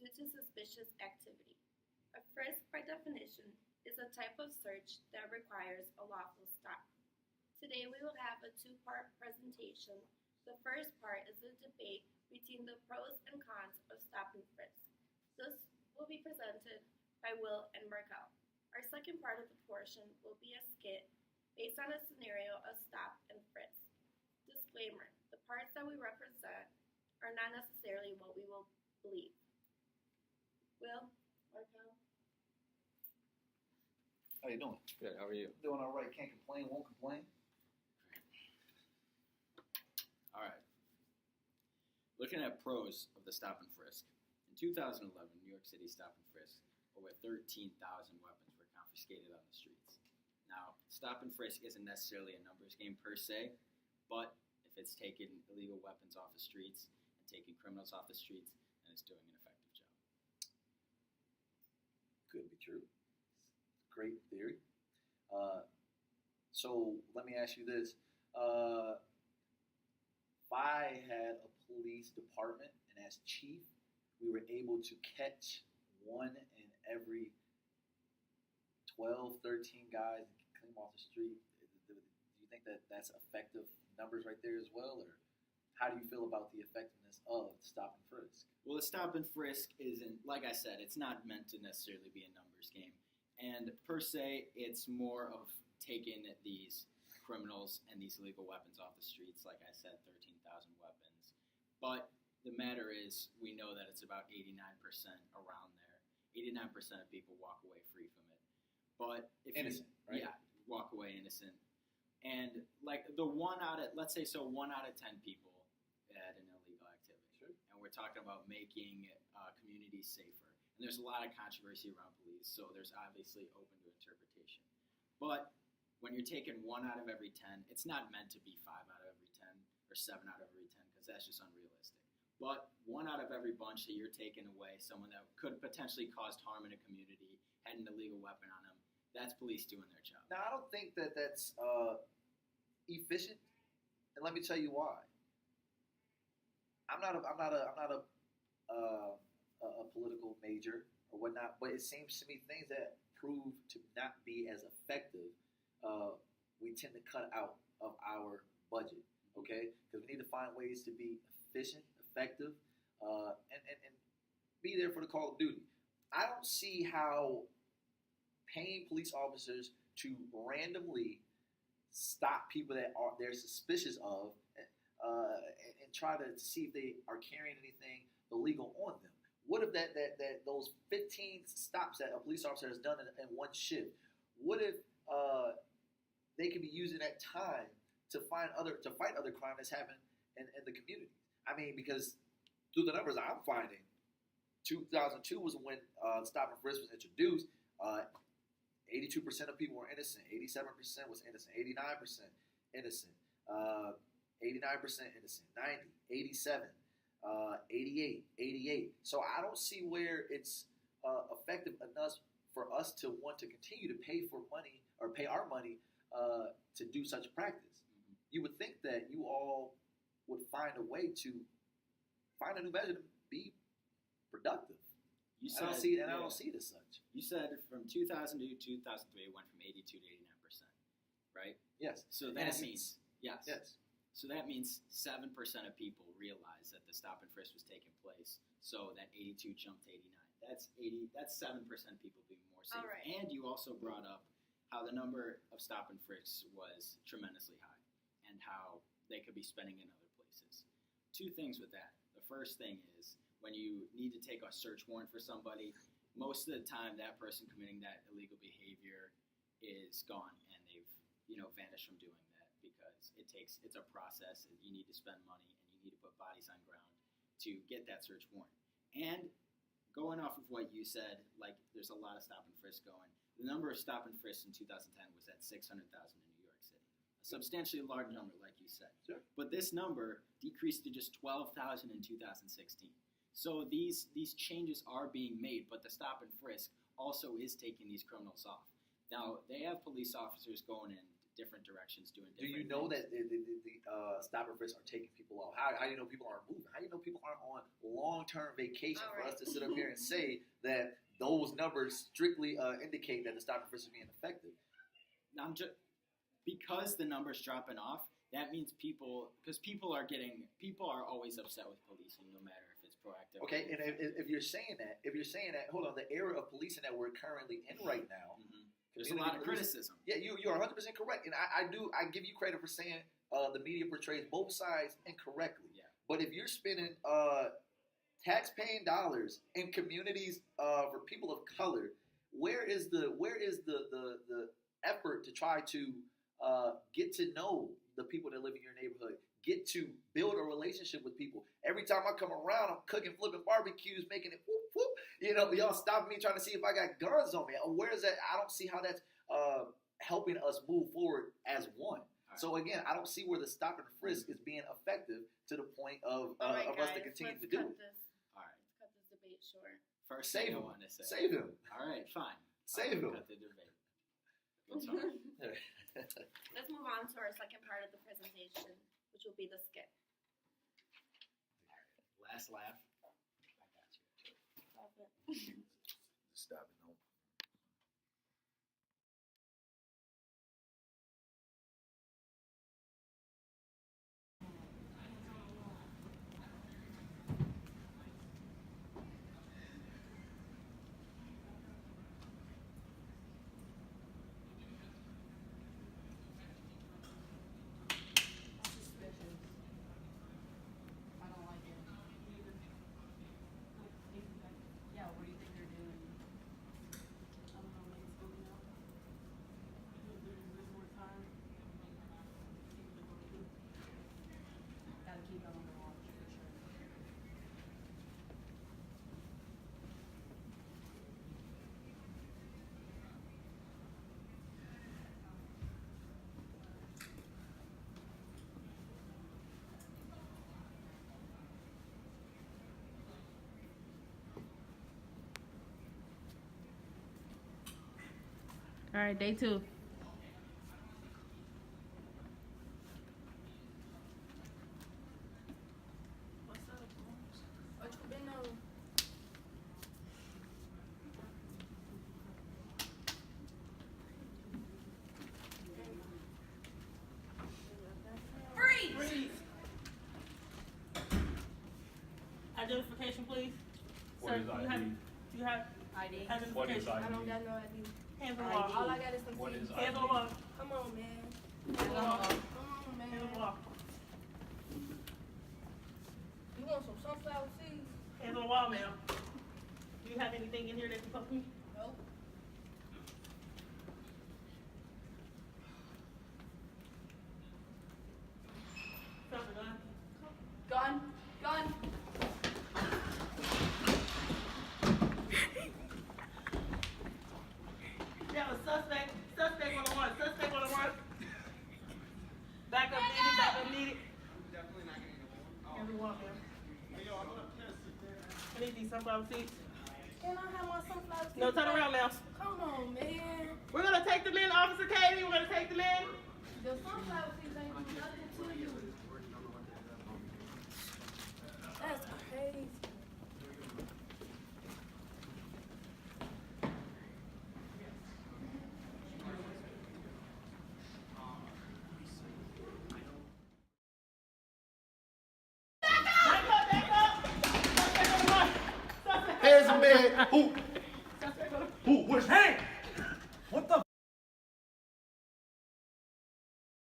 due to suspicious activity. A frisk, by definition, is a type of search that requires a lawful stop. Today we will have a two-part presentation. The first part is a debate between the pros and cons of stop and frisk. This will be presented by Will and Markel. Our second part of the portion will be a skit based on a scenario of stop and frisk. Disclaimer: the parts that we represent are not necessarily what we will believe. Will, Markel? How you doing? Good. How are you? Doing all right. Can't complain. Won't complain. All right. Looking at pros of the stop and frisk. In 2011, New York City stop and frisk, over 13,000 weapons were confiscated on the streets. Now, stop and frisk isn't necessarily a numbers game per se, but if it's taking illegal weapons off the streets and taking criminals off the streets, then it's doing an effective job. Could be true. Great theory. So let me ask you this. If I had a police department and as chief, we were able to catch one in every 12, 13 guys and clean them off the street, do you think that that's effective numbers right there as well? Or how do you feel about the effectiveness of stop and frisk? Well, the stop and frisk isn't, like I said, it's not meant to necessarily be a numbers game. And per se, it's more of taking these criminals and these illegal weapons off the streets. Like I said, 13,000 weapons. But the matter is, we know that it's about 89% around there. 89% of people walk away free from it. But if innocent, right? Yeah, walk away innocent. And like let's say 1 out of 10 people had an illegal activity. Sure. And we're talking about making communities safer. And there's a lot of controversy around police, so there's obviously open to interpretation. But when you're taking 1 out of every 10, it's not meant to be 5 out of every 10 or 7 out of every 10 because that's just unrealistic. But 1 out of every bunch that you're taking away, someone that could potentially cause harm in a community, had an illegal weapon on them, that's police doing their job. Now, I don't think that that's efficient, and let me tell you why. I'm not a political major or whatnot, but it seems to me things that prove to not be as effective, we tend to cut out of our budget, okay? Because we need to find ways to be efficient, effective, and be there for the call of duty. I don't see how paying police officers to randomly stop people that they're suspicious of and try to see if they are carrying anything illegal on them. What if that those 15 stops that a police officer has done in one shift? What if they could be using that time to fight other crime that's happening in the community? I mean, because through the numbers I'm finding, 2002 was when stop and frisk was introduced. 82% of people were innocent. 87% was innocent. 89% innocent. 89% innocent. 90, 87. 88, 88. So I don't see where it's effective enough for us to want to continue to pay for money or pay our money to do such practice. Mm-hmm. You would think that you all would find a way to find a new measure to be productive. I don't see it as such. You said from 2000 to 2003, it went from 82 to 89%, right? Yes. So that means yes. So that means 7% of people realized that the stop and frisk was taking place. So that 82 jumped to 89. That's 7% of people being more safe. All right. And you also brought up how the number of stop and frisks was tremendously high, and how they could be spending in other places. 2 things with that. The first thing is, when you need to take a search warrant for somebody, most of the time that person committing that illegal behavior is gone and they've vanished from doing that, because it's a process, and you need to spend money and you need to put bodies on ground to get that search warrant. And going off of what you said, like there's a lot of stop and frisk going. The number of stop and frisks in 2010 was at 600,000 in New York City. A substantially large number, like you said. Sure. But this number decreased to just 12,000 in 2016. So these changes are being made, but the stop and frisk also is taking these criminals off. Now, they have police officers going in different directions doing different things. Do you know things. that the stop and frisk are taking people off? How do you know people aren't moving? How do you know people aren't on long-term vacation All for right. us to sit up here and say that those numbers strictly indicate that the stop and frisk is being effective. I'm just because the number's dropping off. That means people are always upset with policing, no matter if it's proactive. Okay, or and if you're saying that, hold on, the era of policing that we're currently in right now, there's a lot of criticism. Yeah, you're 100% correct, and I give you credit for saying the media portrays both sides incorrectly. Yeah. But if you're spending tax-paying dollars in communities for people of color, where is the effort to try to get to know the people that live in your neighborhood, get to build a relationship with people? Every time I come around, I'm cooking, flipping barbecues, making it whoop whoop. You know, y'all stopping me trying to see if I got guns on me. Where is that? I don't see how that's helping us move forward as one. Right. So again, I don't see where the stop and frisk is being effective to the point of All right, us guys, to continue let's to do cut it. this. All right. Let's cut this debate short. First Save thing I him. want to say. Save him. All right, fine. Save him. Cut the debate. Good talk. Let's move on to our second part of the presentation, which will be the skit. Last laugh. I got you. Stop it. Stop it. No. I don't like it. Yeah, what do you think they're doing? I don't know, maybe spoken up. There's more time. Gotta keep them on the watch for sure. All right, day 2. What's up? What you been on? Freeze! Identification, please. What Sir, is do ID? you have ID. identification? What is I don't ID? got no ID. Hands on the ID. wall. All I got is some What seeds. is Hands on the wall. Come on, man. Hands on the wall. Come on, man. Hands on the wall. You want some sunflower seeds? Hands on the wall, ma'am. Do you have anything in here that can help me? Nope. Drop the gun. Gun. Gun. You have a suspect. Suspect on the run. Suspect on the run. Back up needed. Back up needed. Hands on the wall, ma'am. I need these sunflower seeds. Can I have my sunflower seeds? No, turn around, ma'am. Come on, man. We're gonna take them in, Officer Katie. We're gonna take them in. The sunflower seeds ain't do nothing to you. That's crazy. Back up, back up. Suspect on the run. Suspect. Hands up, man. Who? Suspect on the Who? Which hand?